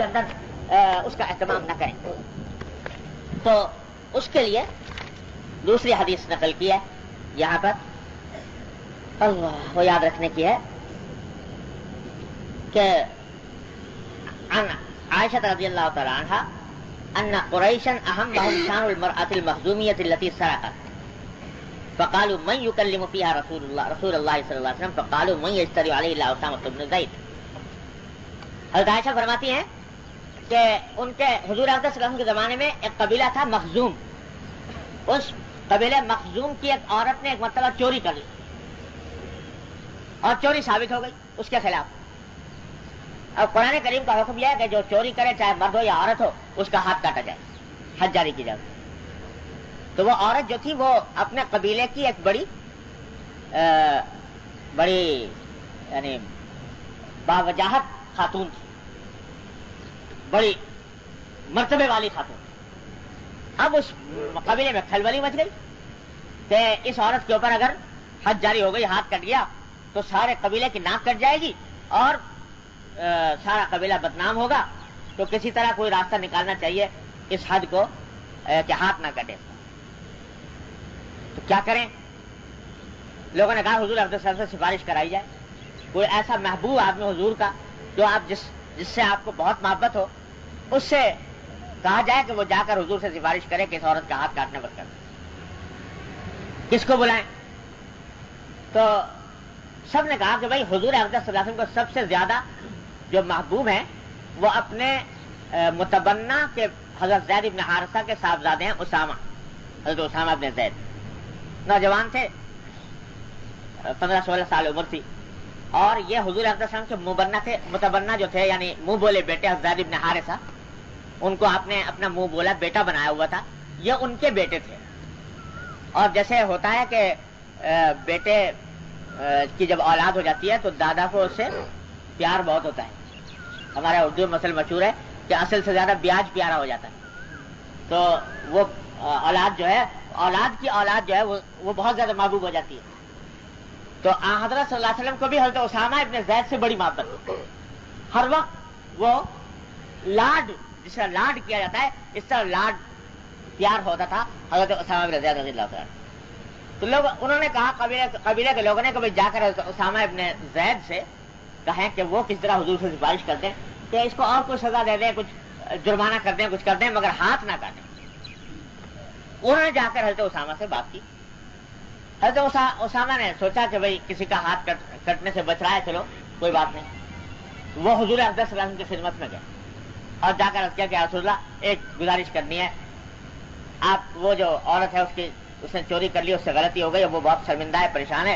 اندر اس کا اہتمام نہ کریں. تو اس کے لیے دوسری حدیث نقل کی ہے یہاں پر, اللہ وہ یاد رکھنے کی ہے کہ عن عائشہ رضی اللہ تعالی عنہا ان قریشا اهمهم شان المرأة المخزومية التي سرقت فقالوا من يكلم فيها رسول الله صلى الله عليه وسلم فقالوا من يشتري عليه الا اسامة بن زيد. حضرت عائشہ فرماتی ہیں کہ ان کے حضور اقدس صلی اللہ علیہ وسلم کے زمانے میں ایک قبیلہ تھا مخزوم. اس قبیلہ مخزوم کی ایک عورت نے ایک مرتبہ چوری کر لی اور چوری ثابت ہو گئی اس کے خلاف. اب قرآن کریم کا حکم یہ ہے کہ جو چوری کرے چاہے مرد ہو یا عورت ہو اس کا ہاتھ کاٹا جائے, حد جاری کی جائے. تو وہ عورت جو تھی وہ اپنے قبیلے کی ایک بڑی یعنی باوجاہت خاتون تھی, بڑی مرتبے والی خاتون. اب اس قبیلے میں کھلبلی مچ گئی کہ اس عورت کے اوپر اگر حد جاری ہو گئی, ہاتھ کٹ گیا تو سارے قبیلے کی ناک کٹ جائے گی اور سارا قبیلہ بدنام ہوگا. تو کسی طرح کوئی راستہ نکالنا چاہیے اس حد کو کہ ہاتھ نہ کٹے. تو کیا کریں؟ لوگوں نے کہا حضور افضل سے سفارش کرائی جائے, کوئی ایسا محبوب آدمی حضور کا جو آپ جس سے آپ کو بہت محبت ہو, اس سے کہا جائے کہ وہ جا کر حضور سے سفارش کرے کہ اس عورت کا ہاتھ کاٹنے پر کر. کس کو بلائیں؟ تو سب نے کہا کہ بھائی حضور اقدس صلی اللہ علیہ وسلم کو سب سے زیادہ جو محبوب ہیں وہ اپنے متبنہ کے حضرت زید بن حارثہ کے صاحبزادے ہیں اسامہ, حضرت اسامہ بن زید. نوجوان تھے, 15-16 سال عمر تھی, اور یہ حضور اقدس صلی اللہ علیہ وسلم کے مبنہ تھے. متبنہ جو تھے یعنی منہ بولے بیٹے حضرت زید بن حارثہ, ان کو آپ نے اپنا منہ بولا بیٹا بنایا ہوا تھا, یہ ان کے بیٹے تھے. اور جیسے ہوتا ہے کہ بیٹے کی جب اولاد ہو جاتی ہے تو دادا کو اس سے پیار بہت ہوتا ہے. ہمارا اردو مسئلہ مشہور ہے کہ اصل سے زیادہ بیاج پیارا ہو جاتا ہے. تو وہ اولاد جو ہے, اولاد کی اولاد جو ہے وہ بہت زیادہ محبوب ہو جاتی ہے. تو حضرت صلی اللہ علیہ وسلم کو بھی حضرت اسامہ ابن زید سے بڑی محبت. ہر وقت وہ لاڈ, جس طرح لاڈ کیا جاتا ہے اس طرح لاڈ پیار ہوتا تھا حضرت اسامہ بن زید رضی اللہ عنہ. تو لوگ انہوں نے کہا, قبیلے کے لوگوں نے کہ جا کر اسامہ ابن زید سے کہیں کہ وہ کس طرح حضور سے سفارش کرتے ہیں کہ اس کو اور کوئی سزا دے دیں, کچھ جرمانہ کر دیں, کچھ کر دیں, مگر ہاتھ نہ کاٹیں. انہوں نے جا کر حضرت اسامہ سے بات کی. حضرت اسامہ نے سوچا کہ بھئی کسی کا ہاتھ کٹنے سے بچ رہا ہے, چلو کوئی بات نہیں. وہ حضور اقدس صلی اللہ علیہ وسلم کی خدمت میں گئے اور جا کر عرض کیا کہ رسول اللہ ایک گزارش کرنی ہے, آپ وہ جو عورت ہے اس نے چوری کر لی, اس سے غلطی ہو گئی, وہ بہت شرمندہ ہے, پریشان ہے,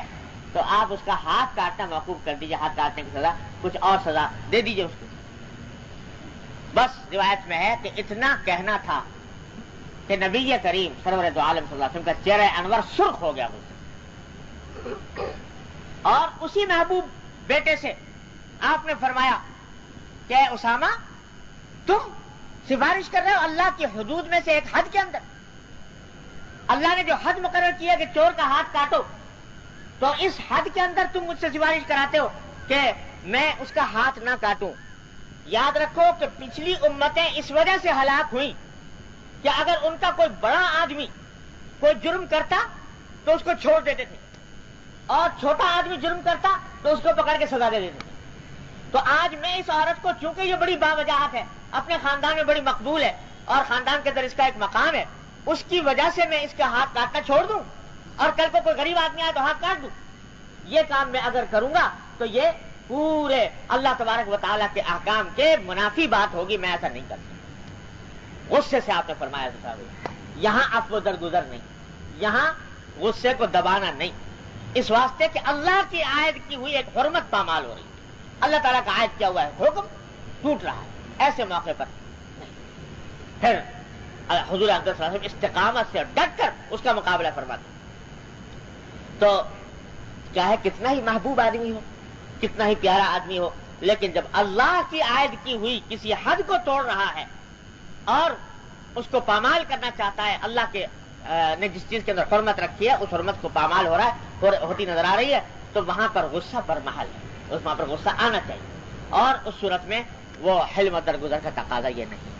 تو آپ اس کا ہاتھ کاٹنا موقوف کر دیجئے, ہاتھ کاٹنے کی سزا کچھ اور سزا دے دیجئے اس کو. بس روایت میں ہے کہ اتنا کہنا تھا کہ نبی کریم سرور دو عالم صلی اللہ علیہ وسلم کا چہرہ انور سرخ ہو گیا مجھ. اور اسی محبوب بیٹے سے آپ نے فرمایا کہ اسامہ تم سفارش کر رہے ہو اللہ کی حدود میں سے ایک حد کے اندر. اللہ نے جو حد مقرر کی ہے کہ چور کا ہاتھ کاٹو, تو اس حد کے اندر تم مجھ سے سفارش کراتے ہو کہ میں اس کا ہاتھ نہ کاٹوں. یاد رکھو کہ پچھلی امتیں اس وجہ سے ہلاک ہوئیں کہ اگر ان کا کوئی بڑا آدمی کوئی جرم کرتا تو اس کو چھوڑ دیتے تھے, اور چھوٹا آدمی جرم کرتا تو اس کو پکڑ کے سزا دے دیتے تھے. تو آج میں اس عورت کو, چونکہ یہ بڑی باوجاہت ہے, اپنے خاندان میں بڑی مقبول ہے اور خاندان کے اندر اس کا ایک مقام ہے, اس کی وجہ سے میں اس کا ہاتھ کاٹنا چھوڑ دوں اور کل کو کوئی غریب آدمی آئے تو ہاتھ کاٹ دوں. یہ کام میں اگر کروں گا تو یہ پورے اللہ تبارک و تعالیٰ کے احکام کے منافی بات ہوگی, میں ایسا نہیں کر سکتا. غصے سے آپ نے فرمایا تھا, یہاں عفو درگزر نہیں, یہاں غصے کو دبانا نہیں, اس واسطے کہ اللہ کی عائد کی ہوئی ایک حرمت پامال ہو رہی ہے. اللہ تعالیٰ کا عائد کیا ہوا ہے حکم ٹوٹ رہا ہے, ایسے موقع پر نہیں. پھر حضور اقدس صلی اللہ علیہ وسلم استقامت سے ڈٹ کر اس کا مقابلہ فرماتے. تو چاہے کتنا ہی محبوب آدمی ہو, کتنا ہی پیارا آدمی ہو, لیکن جب اللہ کی عائد کی ہوئی کسی حد کو توڑ رہا ہے اور اس کو پامال کرنا چاہتا ہے, اللہ کے نے جس چیز کے اندر حرمت رکھی ہے اس حرمت کو پامال ہو رہا ہے, ہوتی نظر آ رہی ہے, تو وہاں پر غصہ برمحل ہے, وہاں پر غصہ آنا چاہیے. اور اس صورت میں وہ حلم درگزر کا تقاضا یہ نہیں.